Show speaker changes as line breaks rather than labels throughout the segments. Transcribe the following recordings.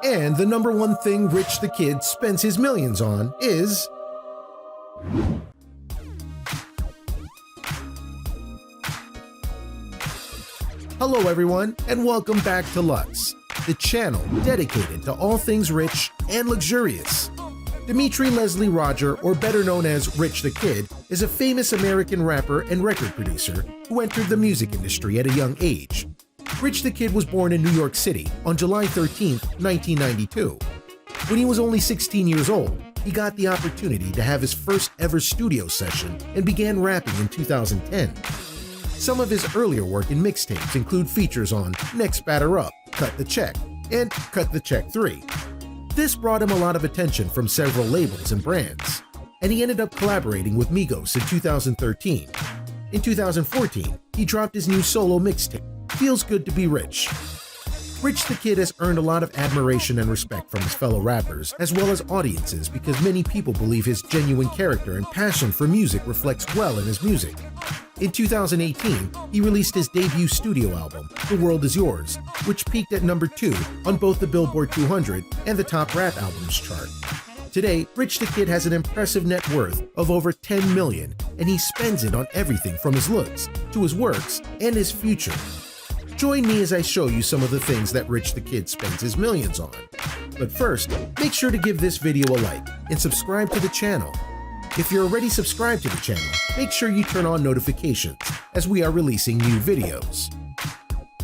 And the number one thing Rich the Kid spends his millions on is... Hello everyone, and welcome back to Lutz, the channel dedicated to all things rich and luxurious. Dimitri Leslie Roger, or better known as Rich the Kid, is a famous American rapper and record producer who entered the music industry at a young age. Rich the Kid was born in New York City on July 13, 1992. When he was only 16 years old, he got the opportunity to have his first ever studio session and began rapping in 2010. Some of his earlier work in mixtapes include features on Next Batter Up, Cut the Check, and Cut the Check 3. This brought him a lot of attention from several labels and brands, and he ended up collaborating with Migos in 2013. In 2014, he dropped his new solo mixtape, Feels Good to Be Rich. Rich the Kid has earned a lot of admiration and respect from his fellow rappers, as well as audiences, because many people believe his genuine character and passion for music reflects well in his music. In 2018, he released his debut studio album, The World Is Yours, which peaked at number 2 on both the Billboard 200 and the Top Rap Albums chart. Today, Rich the Kid has an impressive net worth of over $10 million, and he spends it on everything from his looks, to his works, and his future. Join me as I show you some of the things that Rich the Kid spends his millions on. But first, make sure to give this video a like and subscribe to the channel. If you're already subscribed to the channel, make sure you turn on notifications as we are releasing new videos.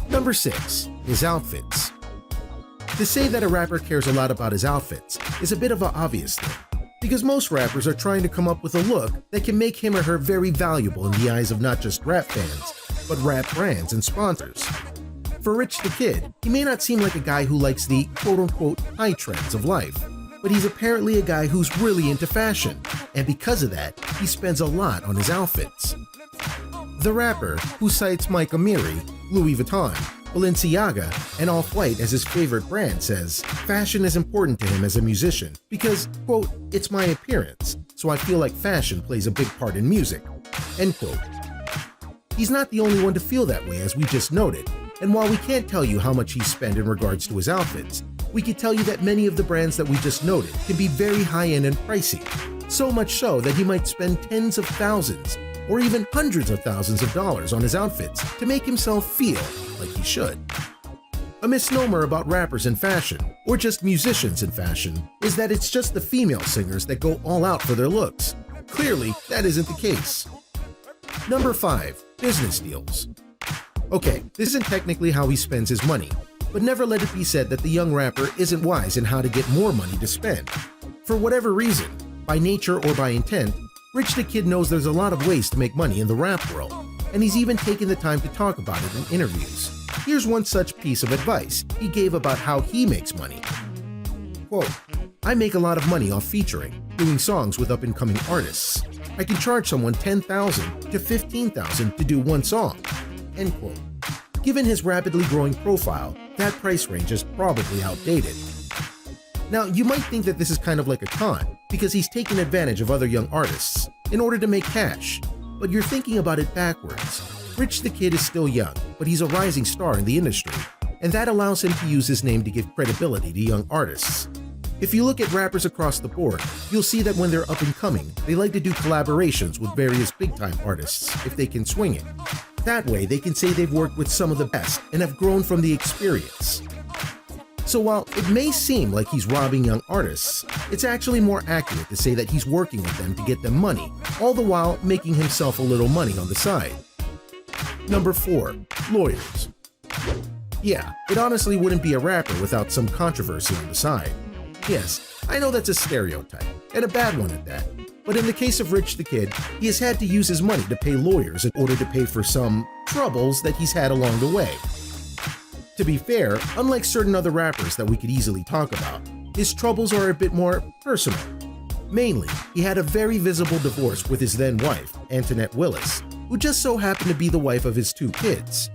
Number 6. His outfits. To say that a rapper cares a lot about his outfits is a bit of an obvious thing, because most rappers are trying to come up with a look that can make him or her very valuable in the eyes of not just rap fans, but rap brands and sponsors. For Rich the Kid, he may not seem like a guy who likes the quote-unquote high trends of life, but he's apparently a guy who's really into fashion, and because of that, he spends a lot on his outfits. The rapper, who cites Mike Amiri, Louis Vuitton, Balenciaga, and Off-White as his favorite brand, says fashion is important to him as a musician because, quote, it's my appearance, so I feel like fashion plays a big part in music, end quote. He's not the only one to feel that way, as we just noted, and while we can't tell you how much he spent in regards to his outfits, we can tell you that many of the brands that we just noted can be very high-end and pricey, so much so that he might spend tens of thousands or even hundreds of thousands of dollars on his outfits to make himself feel like he should. A misnomer about rappers in fashion, or just musicians in fashion, is that it's just the female singers that go all out for their looks. Clearly, that isn't the case. Number 5. Business deals. Okay, this isn't technically how he spends his money, but never let it be said that the young rapper isn't wise in how to get more money to spend. For whatever reason, by nature or by intent, Rich the Kid knows there's a lot of ways to make money in the rap world, and he's even taken the time to talk about it in interviews. Here's one such piece of advice he gave about how he makes money. Quote, I make a lot of money off featuring, doing songs with up-and-coming artists. I can charge someone $10,000 to $15,000 to do one song, end quote. Given his rapidly growing profile, that price range is probably outdated. Now, you might think that this is kind of like a con, because he's taken advantage of other young artists in order to make cash, but you're thinking about it backwards. Rich the Kid is still young, but he's a rising star in the industry, and that allows him to use his name to give credibility to young artists. If you look at rappers across the board, you'll see that when they're up and coming, they like to do collaborations with various big-time artists if they can swing it. That way, they can say they've worked with some of the best and have grown from the experience. So while it may seem like he's robbing young artists, it's actually more accurate to say that he's working with them to get them money, all the while making himself a little money on the side. Number 4. Lawyers. Yeah, it honestly wouldn't be a rapper without some controversy on the side. Yes, I know that's a stereotype, and a bad one at that, but in the case of Rich the Kid, he has had to use his money to pay lawyers in order to pay for some troubles that he's had along the way. To be fair, unlike certain other rappers that we could easily talk about, his troubles are a bit more personal. Mainly, he had a very visible divorce with his then wife, Antoinette Willis, who just so happened to be the wife of his 2 kids.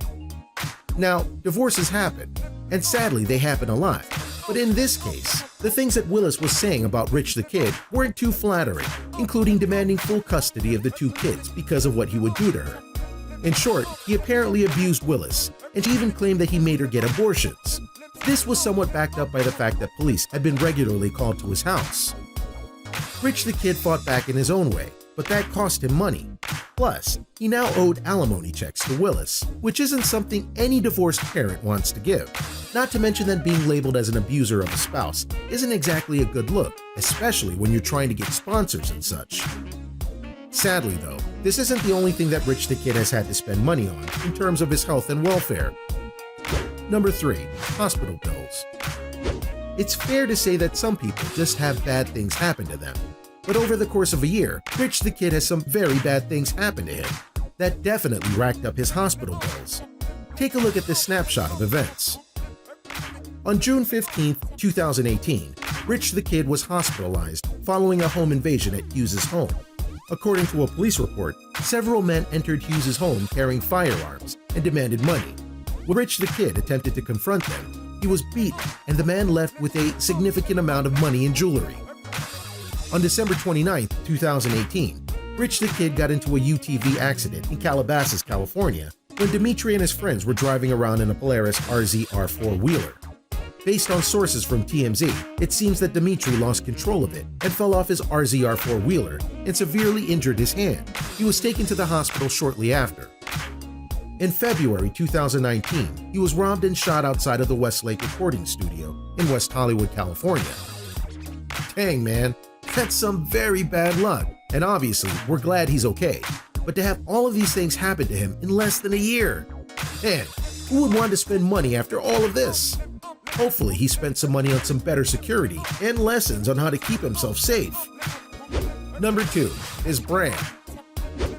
Now, divorces happen, and sadly they happen a lot, but in this case, the things that Willis was saying about Rich the Kid weren't too flattering, including demanding full custody of the 2 kids because of what he would do to her. In short, he apparently abused Willis, and she even claimed that he made her get abortions. This was somewhat backed up by the fact that police had been regularly called to his house. Rich the Kid fought back in his own way, but that cost him money. Plus, he now owed alimony checks to Willis, which isn't something any divorced parent wants to give. Not to mention that being labeled as an abuser of a spouse isn't exactly a good look, especially when you're trying to get sponsors and such. Sadly though, this isn't the only thing that Rich the Kid has had to spend money on in terms of his health and welfare. Number 3. Hospital bills. It's fair to say that some people just have bad things happen to them. But over the course of a year, Rich the Kid has some very bad things happen to him that definitely racked up his hospital bills. Take a look at this snapshot of events. On June 15, 2018, Rich the Kid was hospitalized following a home invasion at Hughes' home. According to a police report, several men entered Hughes' home carrying firearms and demanded money. When Rich the Kid attempted to confront them, he was beaten and the man left with a significant amount of money and jewelry. On December 29, 2018, Rich the Kid got into a UTV accident in Calabasas, California, when Dimitri and his friends were driving around in a Polaris RZR four-wheeler. Based on sources from TMZ, it seems that Dimitri lost control of it and fell off his RZR four-wheeler and severely injured his hand. He was taken to the hospital shortly after. In February 2019, he was robbed and shot outside of the Westlake recording studio in West Hollywood, California. Dang, man. That's some very bad luck, and obviously, we're glad he's okay. But to have all of these things happen to him in less than a year, man, who would want to spend money after all of this? Hopefully, he spent some money on some better security and lessons on how to keep himself safe. Number 2 is brand.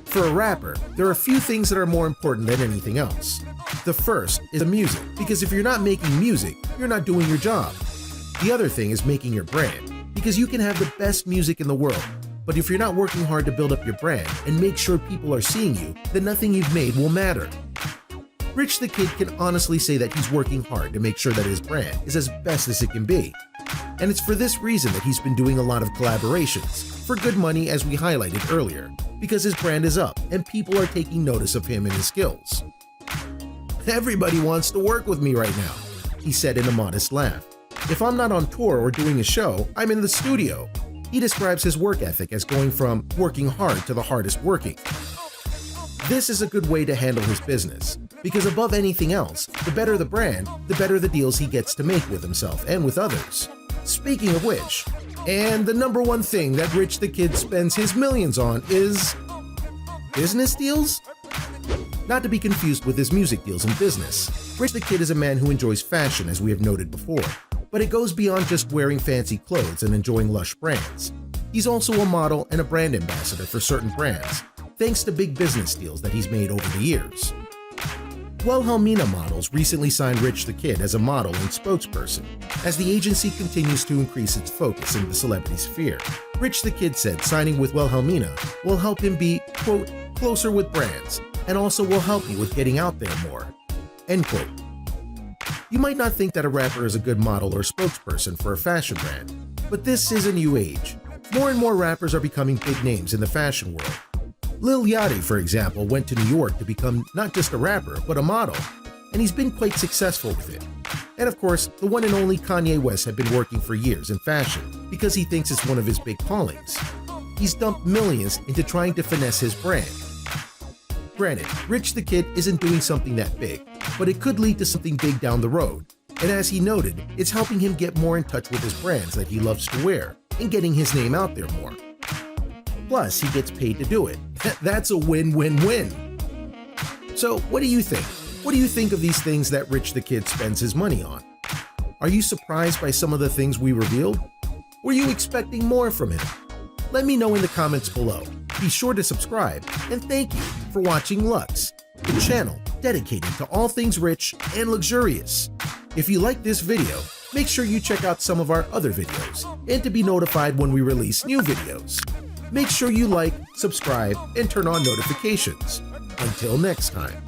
For a rapper, there are a few things that are more important than anything else. The first is the music, because if you're not making music, you're not doing your job. The other thing is making your brand, because you can have the best music in the world, but if you're not working hard to build up your brand and make sure people are seeing you, then nothing you've made will matter. Rich the Kid can honestly say that he's working hard to make sure that his brand is as best as it can be. And it's for this reason that he's been doing a lot of collaborations, for good money as we highlighted earlier, because his brand is up and people are taking notice of him and his skills. "Everybody wants to work with me right now," he said in a modest laugh. "If I'm not on tour or doing a show, I'm in the studio." He describes his work ethic as going from working hard to the hardest working. This is a good way to handle his business, because above anything else, the better the brand, the better the deals he gets to make with himself and with others. Speaking of which, and the number one thing that Rich the Kid spends his millions on is business deals? Not to be confused with his music deals in business. Rich the Kid is a man who enjoys fashion, as we have noted before, but it goes beyond just wearing fancy clothes and enjoying lush brands. He's also a model and a brand ambassador for certain brands, thanks to big business deals that he's made over the years. Wilhelmina Models recently signed Rich the Kid as a model and spokesperson, as the agency continues to increase its focus in the celebrity sphere. Rich the Kid said signing with Wilhelmina will help him be, quote, closer with brands, and also will help me with getting out there more, end quote. You might not think that a rapper is a good model or spokesperson for a fashion brand, but this is a new age. More and more rappers are becoming big names in the fashion world. Lil Yachty, for example, went to New York to become not just a rapper, but a model, and he's been quite successful with it. And of course, the one and only Kanye West had been working for years in fashion because he thinks it's one of his big callings. He's dumped millions into trying to finesse his brand. Granted, Rich the Kid isn't doing something that big, but it could lead to something big down the road. And as he noted, it's helping him get more in touch with his brands that he loves to wear and getting his name out there more. Plus, he gets paid to do it. That's a win-win-win. So, what do you think? What do you think of these things that Rich the Kid spends his money on? Are you surprised by some of the things we revealed? Were you expecting more from him? Let me know in the comments below. Be sure to subscribe, and thank you for watching Lux, the channel dedicated to all things rich and luxurious. If you like this video, make sure you check out some of our other videos, and to be notified when we release new videos. Make sure you like, subscribe, and turn on notifications. Until next time.